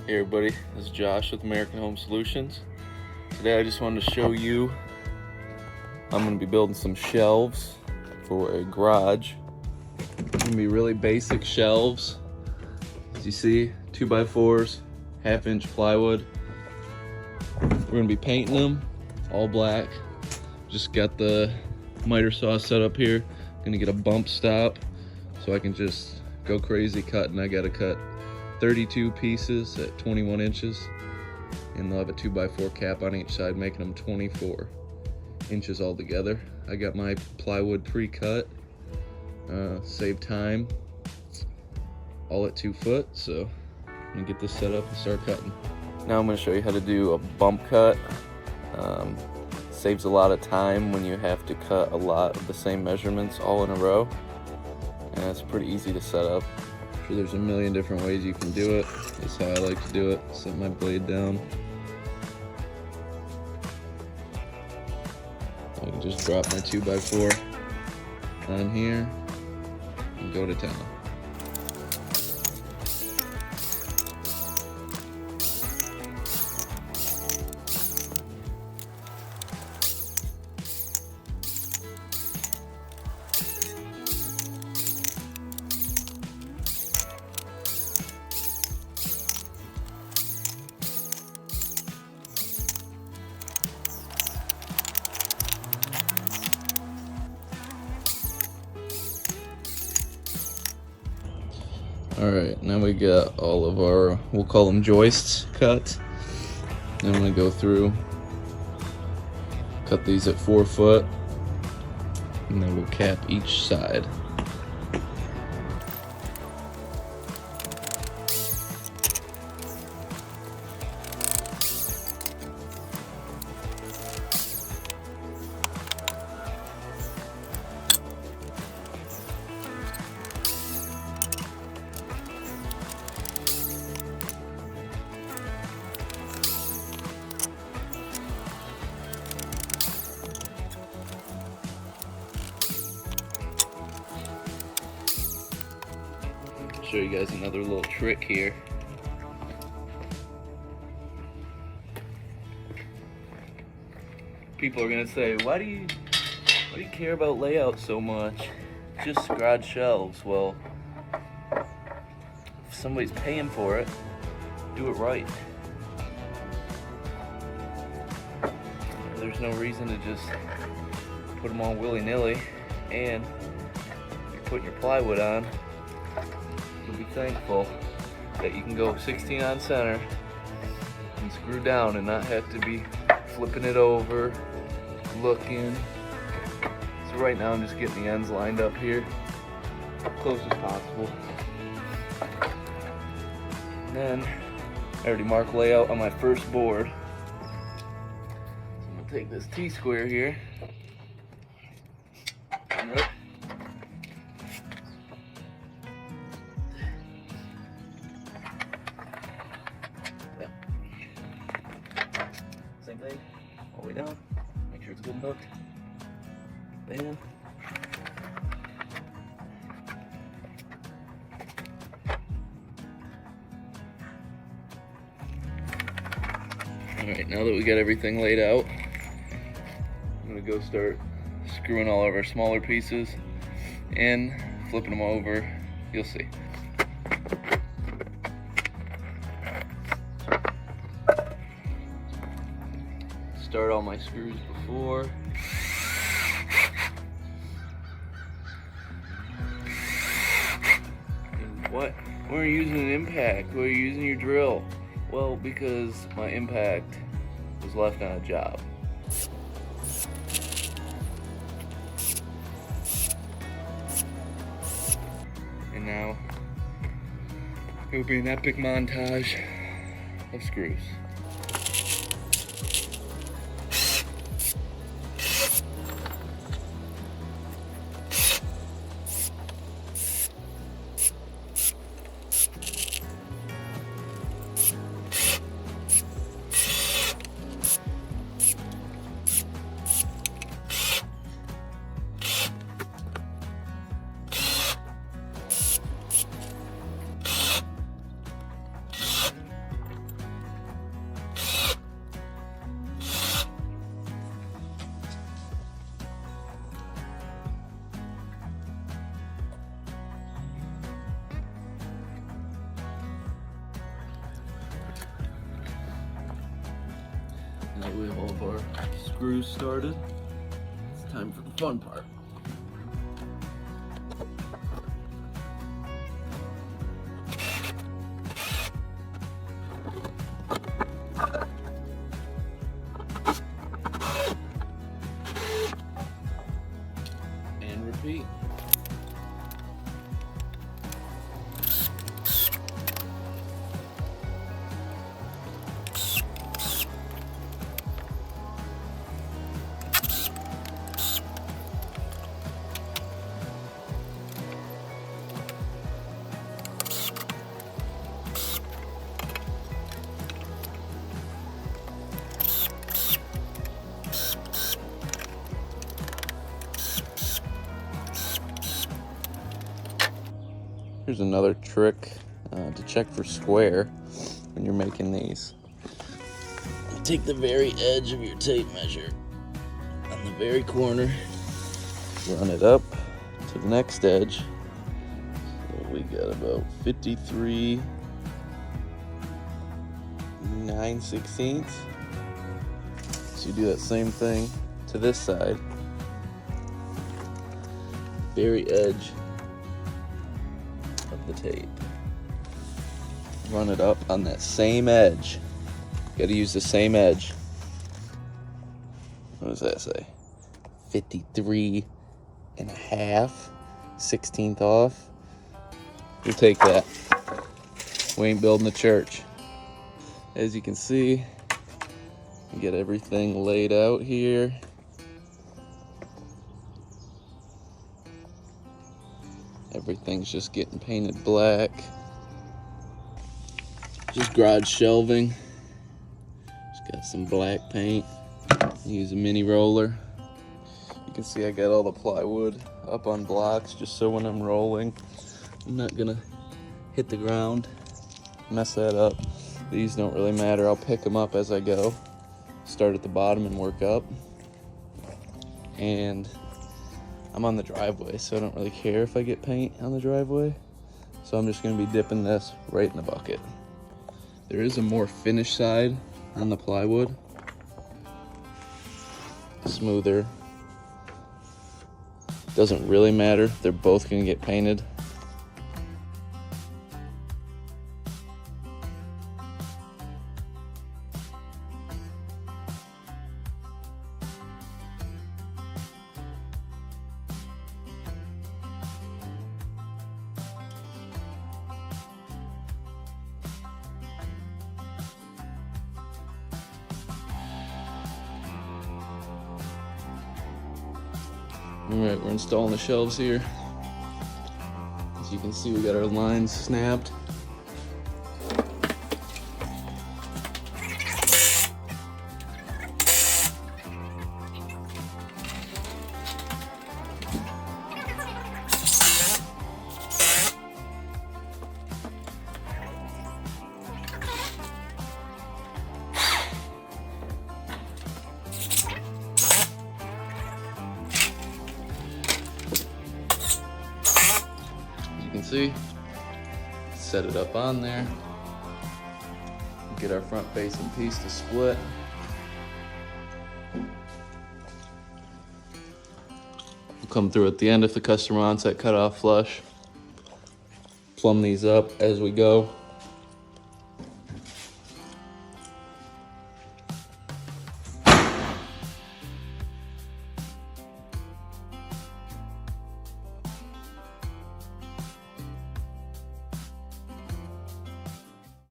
Hey everybody, this is Josh with American Home Solutions. Today I just wanted to show you I'm going to be building some shelves for a garage. It's going to be really basic shelves. As you see, 2x4s, 1/2-inch plywood. We're going to be painting them all black. Just got the miter saw set up here. Going to get a bump stop so I can just go crazy cutting. I got to cut 32 pieces at 21 inches, and they'll have a 2x4 cap on each side, making them 24 inches altogether. I got my plywood pre-cut, save time, all at 2 foot, so I'm gonna get this set up and start cutting. Now I'm gonna show you how to do a bump cut. Saves a lot of time when you have to cut a lot of the same measurements all in a row, and it's pretty easy to set up. There's a million different ways you can do it. That's how I like to do it. Set my blade down. I can just drop my 2x4 on here and go to town. All right, now we got all of our, we'll call them joists cut. Then I'm gonna go through, cut these at 4 foot, and then we'll cap each side. Show you guys another little trick here. People are gonna say, why do you care about layout so much? Just garage shelves. Well, if somebody's paying for it, do it right. There's no reason to just put them all willy-nilly, and if you're putting your plywood on, you'll be thankful that you can go 16 on center and screw down and not have to be flipping it over, looking. So right now I'm just getting the ends lined up here, close as possible. And then I already marked layout on my first board. So I'm gonna take this T-square here. Same thing, all the way down, make sure it's good and hooked. Bam. Alright, now that we got everything laid out, I'm gonna go start screwing all of our smaller pieces in, flipping them over, you'll see. Start all my screws before. And what? When are you using an impact? When are you using your drill? Well, because my impact was left on a job. And now, it will be an epic montage of screws. Now we have all of our screws started. It's time for the fun part. And repeat. Here's another trick to check for square when you're making these. Take the very edge of your tape measure on the very corner, run it up to the next edge. So we got about 53 9/16. So you do that same thing to this side. Very edge of the tape. Run it up on that same edge. You gotta use the same edge. What does that say? 53 and a half, 16th off. We'll take that. We ain't building a church. As you can see, we get everything laid out here. Everything's just getting painted black. Just garage shelving. Just got some black paint. Use a mini roller. You can see I got all the plywood up on blocks just so when I'm rolling, I'm not gonna hit the ground, mess that up. These don't really matter. I'll pick them up as I go. Start at the bottom and work up. And I'm on the driveway, so I don't really care if I get paint on the driveway. So I'm just gonna be dipping this right in the bucket. There is a more finished side on the plywood. Smoother. Doesn't really matter. They're both gonna get painted. Alright, we're installing the shelves here. As you can see, we got our lines snapped. You can see, set it up on there, get our front facing piece to split. We'll come through at the end if the customer wants that cut off flush. Plumb these up as we go.